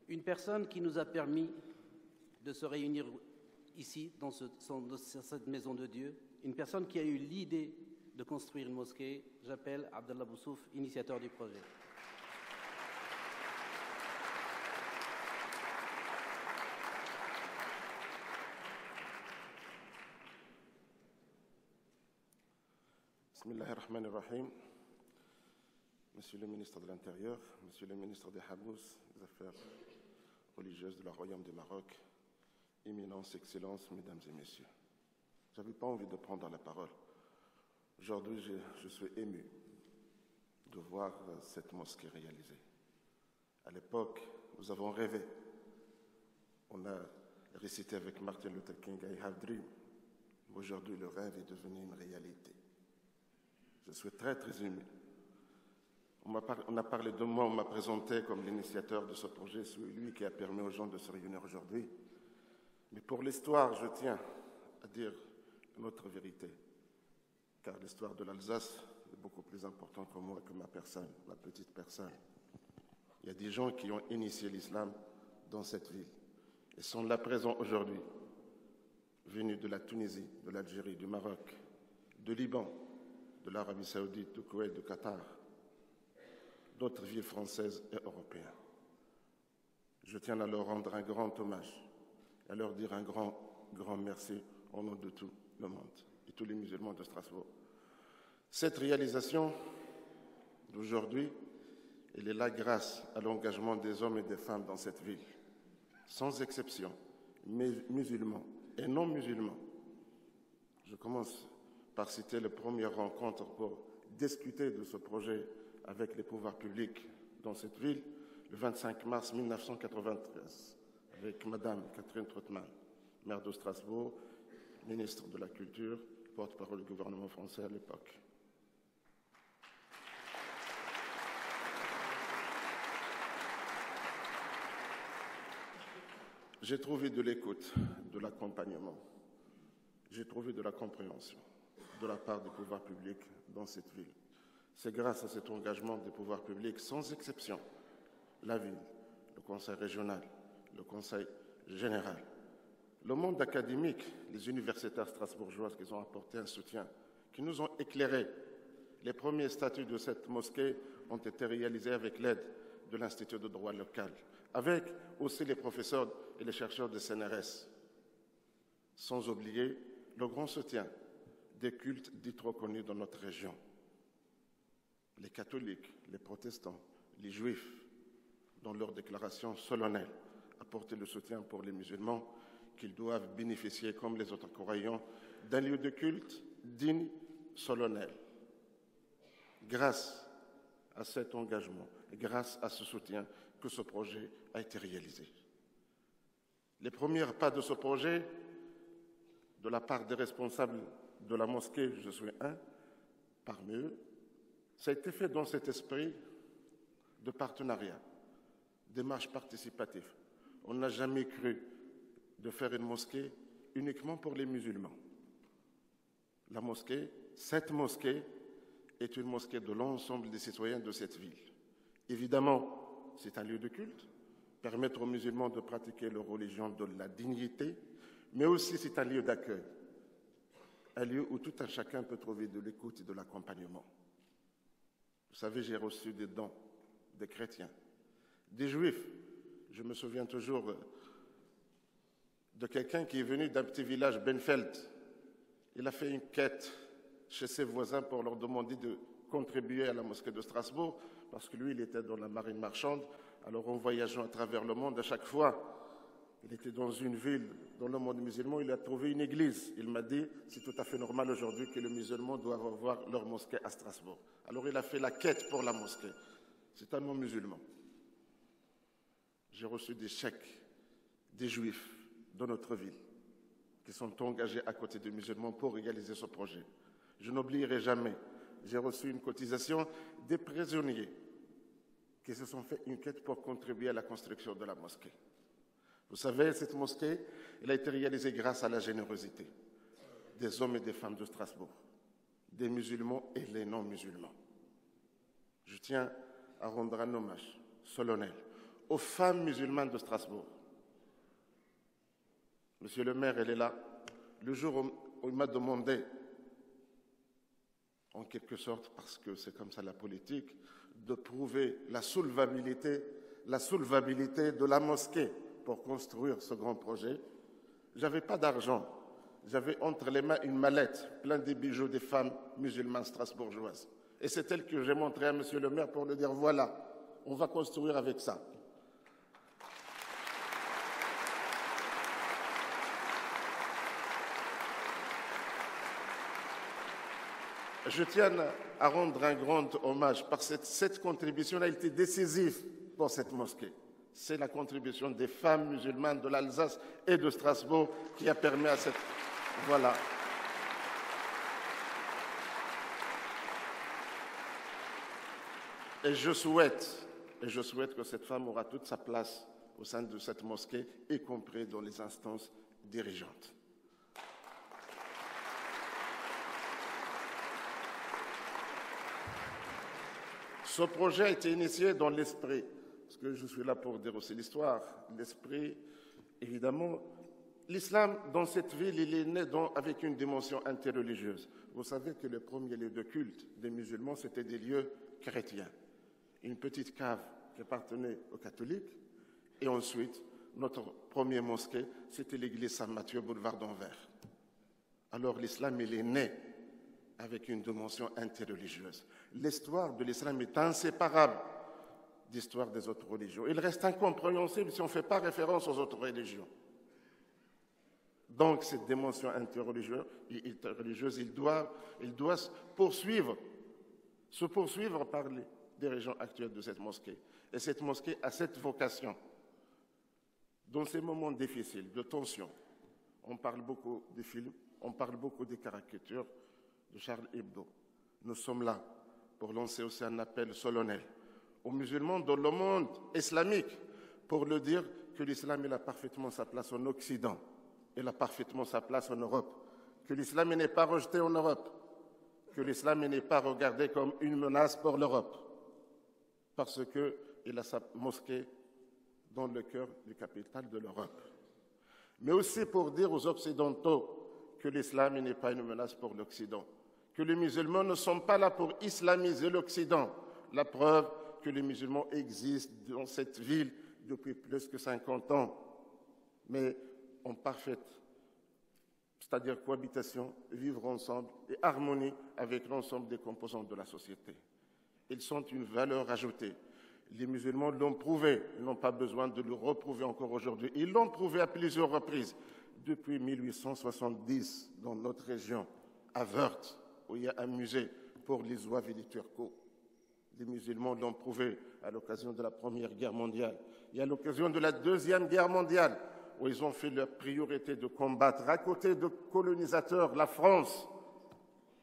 Une personne qui nous a permis de se réunir ici, dans cette maison de Dieu, une personne qui a eu l'idée de construire une mosquée, j'appelle Abdallah Boussouf, initiateur du projet. Bismillahirrahmanirrahim. Monsieur le ministre de l'Intérieur, Monsieur le ministre des Habous, des Affaires religieuses de la Royaume du Maroc, Éminence, Excellence, Mesdames et Messieurs. Je n'avais pas envie de prendre la parole. Aujourd'hui, je suis ému de voir cette mosquée réalisée. À l'époque, nous avons rêvé. On a récité avec Martin Luther King, I have dream. Aujourd'hui, le rêve est devenu une réalité. Je suis très, très ému. On a parlé de moi, on m'a présenté comme l'initiateur de ce projet, celui qui a permis aux gens de se réunir aujourd'hui. Mais pour l'histoire, je tiens à dire une autre vérité, car l'histoire de l'Alsace est beaucoup plus importante que moi, que ma personne, ma petite personne. Il y a des gens qui ont initié l'islam dans cette ville et sont là présents aujourd'hui, venus de la Tunisie, de l'Algérie, du Maroc, de Liban, de l'Arabie Saoudite, du Koweït, du Qatar, d'autres villes françaises et européennes. Je tiens à leur rendre un grand hommage et à leur dire un grand, grand merci au nom de tout le monde et tous les musulmans de Strasbourg. Cette réalisation d'aujourd'hui, elle est là grâce à l'engagement des hommes et des femmes dans cette ville, sans exception, musulmans et non musulmans. Je commence par citer les premières rencontres pour discuter de ce projet avec les pouvoirs publics dans cette ville, le 25 mars 1993, avec Madame Catherine Trottmann, maire de Strasbourg, ministre de la Culture, porte-parole du gouvernement français à l'époque. J'ai trouvé de l'écoute, de l'accompagnement, j'ai trouvé de la compréhension de la part des pouvoirs publics dans cette ville. C'est grâce à cet engagement des pouvoirs publics, sans exception, la ville, le conseil régional, le conseil général, le monde académique, les universitaires strasbourgeoises qui ont apporté un soutien, qui nous ont éclairés. Les premiers statuts de cette mosquée ont été réalisés avec l'aide de l'Institut de droit local, avec aussi les professeurs et les chercheurs de CNRS, sans oublier le grand soutien des cultes dits trop connus dans notre région. Les catholiques, les protestants, les juifs, dans leur déclaration solennelle, apportaient le soutien pour les musulmans qu'ils doivent bénéficier, comme les autres croyants, d'un lieu de culte digne, solennel. Grâce à cet engagement et grâce à ce soutien que ce projet a été réalisé. Les premiers pas de ce projet, de la part des responsables de la mosquée, je suis un parmi eux, ça a été fait dans cet esprit de partenariat, démarche participative. On n'a jamais cru de faire une mosquée uniquement pour les musulmans. La mosquée, cette mosquée, est une mosquée de l'ensemble des citoyens de cette ville. Évidemment, c'est un lieu de culte, permettre aux musulmans de pratiquer leur religion de la dignité, mais aussi c'est un lieu d'accueil, un lieu où tout un chacun peut trouver de l'écoute et de l'accompagnement. Vous savez, j'ai reçu des dons des chrétiens, des juifs. Je me souviens toujours de quelqu'un qui est venu d'un petit village, Benfeld. Il a fait une quête chez ses voisins pour leur demander de contribuer à la mosquée de Strasbourg, parce que lui, il était dans la marine marchande. Alors, en voyageant à travers le monde, à chaque fois, il était dans une ville, dans le monde musulman, il a trouvé une église. Il m'a dit, c'est tout à fait normal aujourd'hui que les musulmans doivent avoir leur mosquée à Strasbourg. Alors, il a fait la quête pour la mosquée. C'est un nom musulman. J'ai reçu des chèques des juifs dans notre ville qui sont engagés à côté des musulmans pour réaliser ce projet. Je n'oublierai jamais, j'ai reçu une cotisation des prisonniers qui se sont fait une quête pour contribuer à la construction de la mosquée. Vous savez, cette mosquée, elle a été réalisée grâce à la générosité des hommes et des femmes de Strasbourg, des musulmans et les non-musulmans. Je tiens à rendre un hommage solennel aux femmes musulmanes de Strasbourg. Monsieur le maire, elle est là. Le jour où il m'a demandé, en quelque sorte, parce que c'est comme ça la politique, de prouver la solvabilité de la mosquée pour construire ce grand projet, je n'avais pas d'argent. J'avais entre les mains une mallette pleine de bijoux des femmes musulmanes strasbourgeoises. Et c'est elle que j'ai montré à monsieur le maire pour lui dire, voilà, on va construire avec ça. Je tiens à rendre un grand hommage parce que cette contribution a été décisive pour cette mosquée. C'est la contribution des femmes musulmanes de l'Alsace et de Strasbourg qui a permis à cette... Voilà. Et je souhaite que cette femme aura toute sa place au sein de cette mosquée, y compris dans les instances dirigeantes. Ce projet a été initié dans l'esprit, parce que je suis là pour dire aussi l'histoire, l'esprit, évidemment. L'islam, dans cette ville, il est né avec une dimension interreligieuse. Vous savez que les premiers lieux de culte des musulmans, c'était des lieux chrétiens. Une petite cave qui appartenait aux catholiques, et ensuite, notre premier mosquée, c'était l'église Saint-Matthieu, boulevard d'Anvers. Alors l'islam, il est né avec une dimension interreligieuse. L'histoire de l'islam est inséparable d'histoire des autres religions. Il reste incompréhensible si on ne fait pas référence aux autres religions. Donc, cette dimension interreligieuse, il doit se poursuivre par les dirigeants actuels de cette mosquée. Et cette mosquée a cette vocation. Dans ces moments difficiles, de tension, on parle beaucoup des films, on parle beaucoup des caricatures de Charles Hebdo. Nous sommes là pour lancer aussi un appel solennel aux musulmans dans le monde islamique pour leur dire que l'islam il a parfaitement sa place en Occident, il a parfaitement sa place en Europe, que l'islam n'est pas rejeté en Europe, que l'islam n'est pas regardé comme une menace pour l'Europe, parce qu'il a sa mosquée dans le cœur du capital de l'Europe. Mais aussi pour dire aux Occidentaux que l'islam n'est pas une menace pour l'Occident, que les musulmans ne sont pas là pour islamiser l'Occident. La preuve que les musulmans existent dans cette ville depuis plus que 50 ans, mais en parfaite, c'est-à-dire cohabitation, vivre ensemble et harmonie avec l'ensemble des composantes de la société. Ils sont une valeur ajoutée. Les musulmans l'ont prouvé, ils n'ont pas besoin de le reprouver encore aujourd'hui. Ils l'ont prouvé à plusieurs reprises, depuis 1870 dans notre région, à Wörth, où il y a un musée pour les Zouaves et les Turcos. Les musulmans l'ont prouvé à l'occasion de la Première Guerre mondiale et à l'occasion de la Deuxième Guerre mondiale, où ils ont fait leur priorité de combattre, à côté de colonisateurs, la France,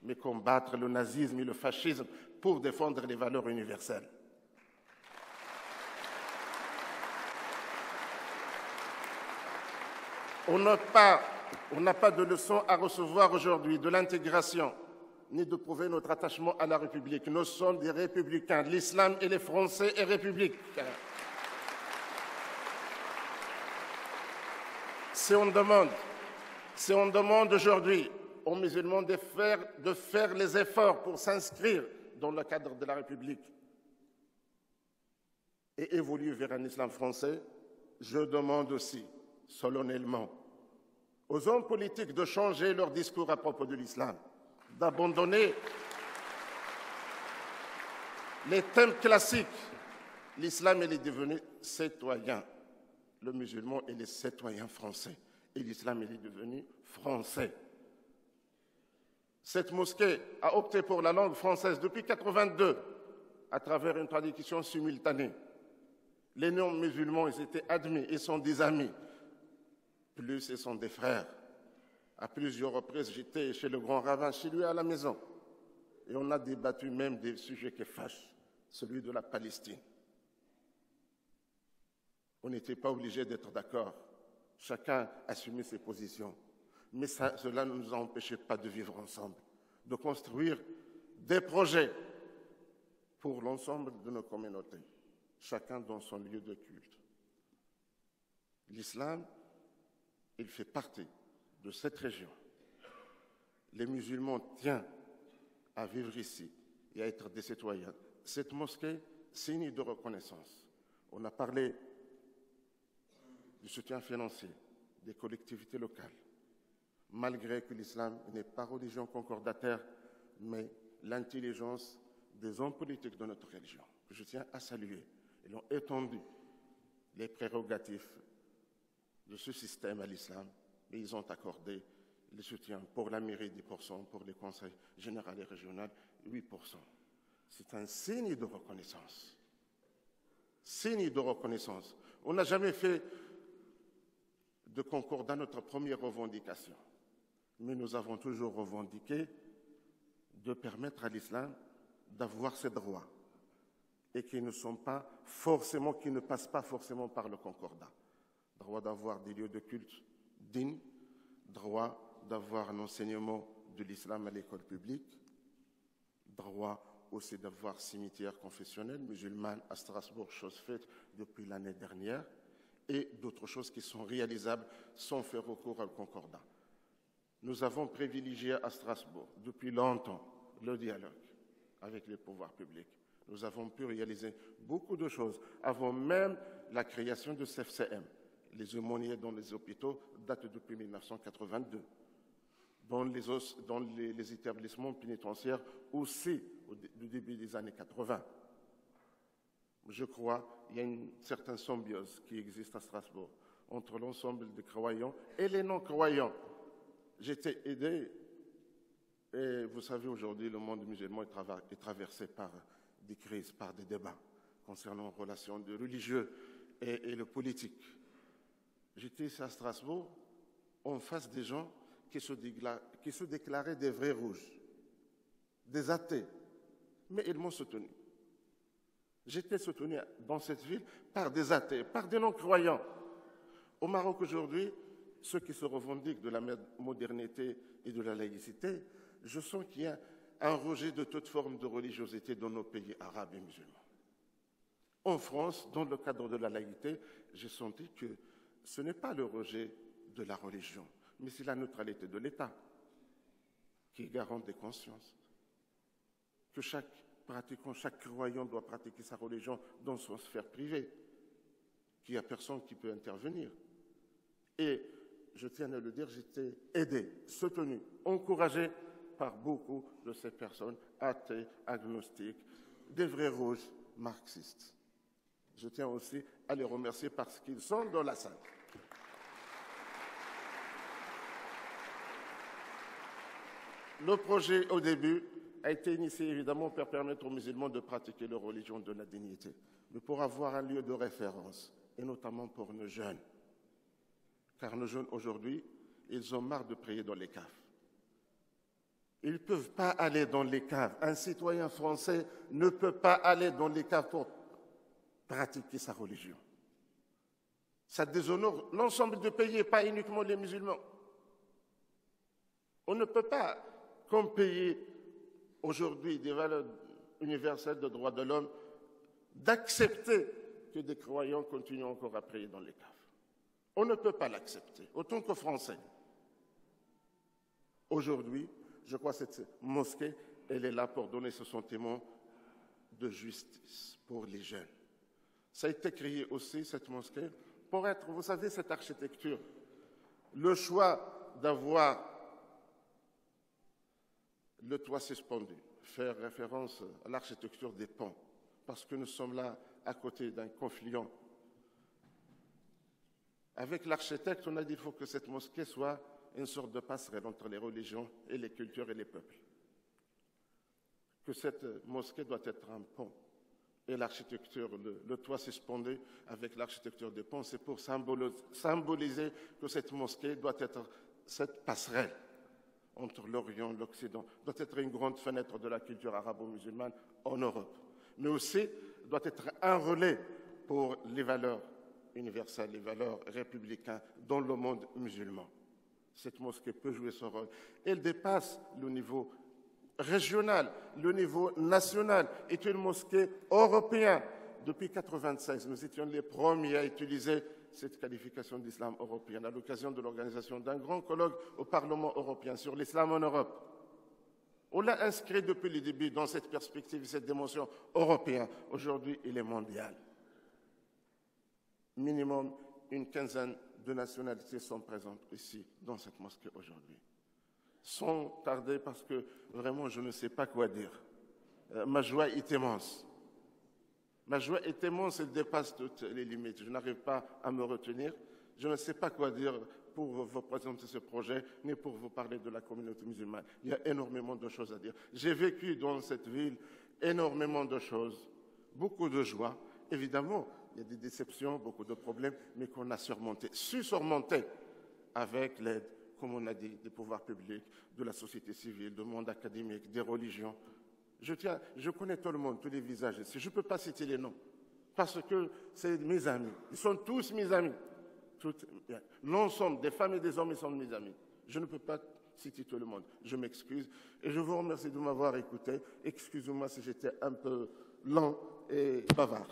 mais combattre le nazisme et le fascisme pour défendre les valeurs universelles. On n'a pas de leçon à recevoir aujourd'hui de l'intégration, ni de prouver notre attachement à la République. Nous sommes des républicains. L'islam et les Français est républicain. Si on demande aujourd'hui aux musulmans de faire les efforts pour s'inscrire dans le cadre de la République et évoluer vers un islam français, je demande aussi solennellement aux hommes politiques de changer leur discours à propos de l'islam, d'abandonner les thèmes classiques. L'islam, il est devenu citoyen. Le musulman, il est citoyen français. Et l'islam, il est devenu français. Cette mosquée a opté pour la langue française depuis 1982, à travers une traduction simultanée. Les non-musulmans, ils étaient admis, ils sont des amis. Plus, ils sont des frères. À plusieurs reprises, j'étais chez le grand rabbin, chez lui à la maison. Et on a débattu même des sujets qui fâchent, celui de la Palestine. On n'était pas obligé d'être d'accord. Chacun assumait ses positions. Mais cela ne nous a empêchés pas de vivre ensemble, de construire des projets pour l'ensemble de nos communautés, chacun dans son lieu de culte. L'islam, il fait partie de cette région. Les musulmans tiennent à vivre ici et à être des citoyens. Cette mosquée, signe de reconnaissance. On a parlé du soutien financier des collectivités locales, malgré que l'islam n'est pas religion concordataire, mais l'intelligence des hommes politiques de notre religion, que je tiens à saluer. Ils ont étendu les prérogatives de ce système à l'islam, et ils ont accordé le soutien pour la mairie 10%, pour les conseils généraux et régionaux 8%. C'est un signe de reconnaissance. Signe de reconnaissance. On n'a jamais fait de concordat notre première revendication, mais nous avons toujours revendiqué de permettre à l'islam d'avoir ses droits et qui ne passent pas forcément par le concordat. Droit d'avoir des lieux de culte dignes, droit d'avoir un enseignement de l'islam à l'école publique, droit aussi d'avoir cimetière confessionnel musulman à Strasbourg, chose faite depuis l'année dernière, et d'autres choses qui sont réalisables sans faire recours au concordat. Nous avons privilégié à Strasbourg depuis longtemps le dialogue avec les pouvoirs publics. Nous avons pu réaliser beaucoup de choses avant même la création de CFCM. Les aumôniers dans les hôpitaux datent depuis 1982. Dans les établissements pénitentiaires aussi du début des années 80. Je crois qu'il y a une certaine symbiose qui existe à Strasbourg entre l'ensemble des croyants et les non-croyants. J'ai été aidé, et vous savez aujourd'hui le monde musulman est traversé par des crises, par des débats concernant les relations de religieux et le politique. J'étais ici à Strasbourg en face des gens qui se déclaraient des vrais rouges, des athées, mais ils m'ont soutenu. J'étais soutenu dans cette ville par des athées, par des non-croyants. Au Maroc aujourd'hui, ceux qui se revendiquent de la modernité et de la laïcité, je sens qu'il y a un rejet de toute forme de religiosité dans nos pays arabes et musulmans. En France, dans le cadre de la laïcité, j'ai senti que ce n'est pas le rejet de la religion, mais c'est la neutralité de l'État qui est garante des consciences. Que chaque pratiquant, chaque croyant doit pratiquer sa religion dans son sphère privée, qu'il n'y a personne qui peut intervenir. Et je tiens à le dire, j'étais aidé, soutenu, encouragé par beaucoup de ces personnes athées, agnostiques, des vrais rouges marxistes. Je tiens aussi à les remercier parce qu'ils sont dans la salle. Le projet, au début, a été initié évidemment pour permettre aux musulmans de pratiquer leur religion de la dignité, mais pour avoir un lieu de référence, et notamment pour nos jeunes. Car nos jeunes aujourd'hui, ils ont marre de prier dans les caves. Ils ne peuvent pas aller dans les caves. Un citoyen français ne peut pas aller dans les caves pour pratiquer sa religion. Ça déshonore l'ensemble du pays et pas uniquement les musulmans. On ne peut pas, comme pays aujourd'hui des valeurs universelles de droits de l'homme, d'accepter que des croyants continuent encore à prier dans les caves. On ne peut pas l'accepter, autant que Français. Aujourd'hui, je crois que cette mosquée, elle est là pour donner ce sentiment de justice pour les jeunes. Ça a été créé aussi, cette mosquée, pour être, vous savez, cette architecture. Le choix d'avoir le toit suspendu, faire référence à l'architecture des ponts, parce que nous sommes là à côté d'un confluent. Avec l'architecte, on a dit qu'il faut que cette mosquée soit une sorte de passerelle entre les religions et les cultures et les peuples. Que cette mosquée doit être un pont. Et l'architecture, le toit suspendu avec l'architecture des ponts, c'est pour symboliser que cette mosquée doit être cette passerelle entre l'Orient et l'Occident, doit être une grande fenêtre de la culture arabo-musulmane en Europe, mais aussi doit être un relais pour les valeurs universelles, les valeurs républicaines dans le monde musulman. Cette mosquée peut jouer son rôle. Elle dépasse le niveau régional, le niveau national, est une mosquée européenne. Depuis 1996, nous étions les premiers à utiliser cette qualification d'islam européen à l'occasion de l'organisation d'un grand colloque au Parlement européen sur l'islam en Europe. On l'a inscrit depuis le début dans cette perspective, cette dimension européenne. Aujourd'hui, il est mondial. Minimum une quinzaine de nationalités sont présentes ici, dans cette mosquée aujourd'hui. Sans tarder, parce que vraiment, je ne sais pas quoi dire. Ma joie est immense. Ma joie est immense, elle dépasse toutes les limites. Je n'arrive pas à me retenir. Je ne sais pas quoi dire pour vous présenter ce projet, ni pour vous parler de la communauté musulmane. Il y a énormément de choses à dire. J'ai vécu dans cette ville énormément de choses, beaucoup de joie. Évidemment, il y a des déceptions, beaucoup de problèmes, mais qu'on a su surmonter avec l'aide, comme on a dit, des pouvoirs publics, de la société civile, du monde académique, des religions. Je connais tout le monde, tous les visages ici. Je ne peux pas citer les noms, parce que c'est mes amis. Ils sont tous mes amis. L'ensemble des femmes et des hommes, ils sont mes amis. Je ne peux pas citer tout le monde. Je m'excuse et je vous remercie de m'avoir écouté. Excusez-moi si j'étais un peu lent et bavard.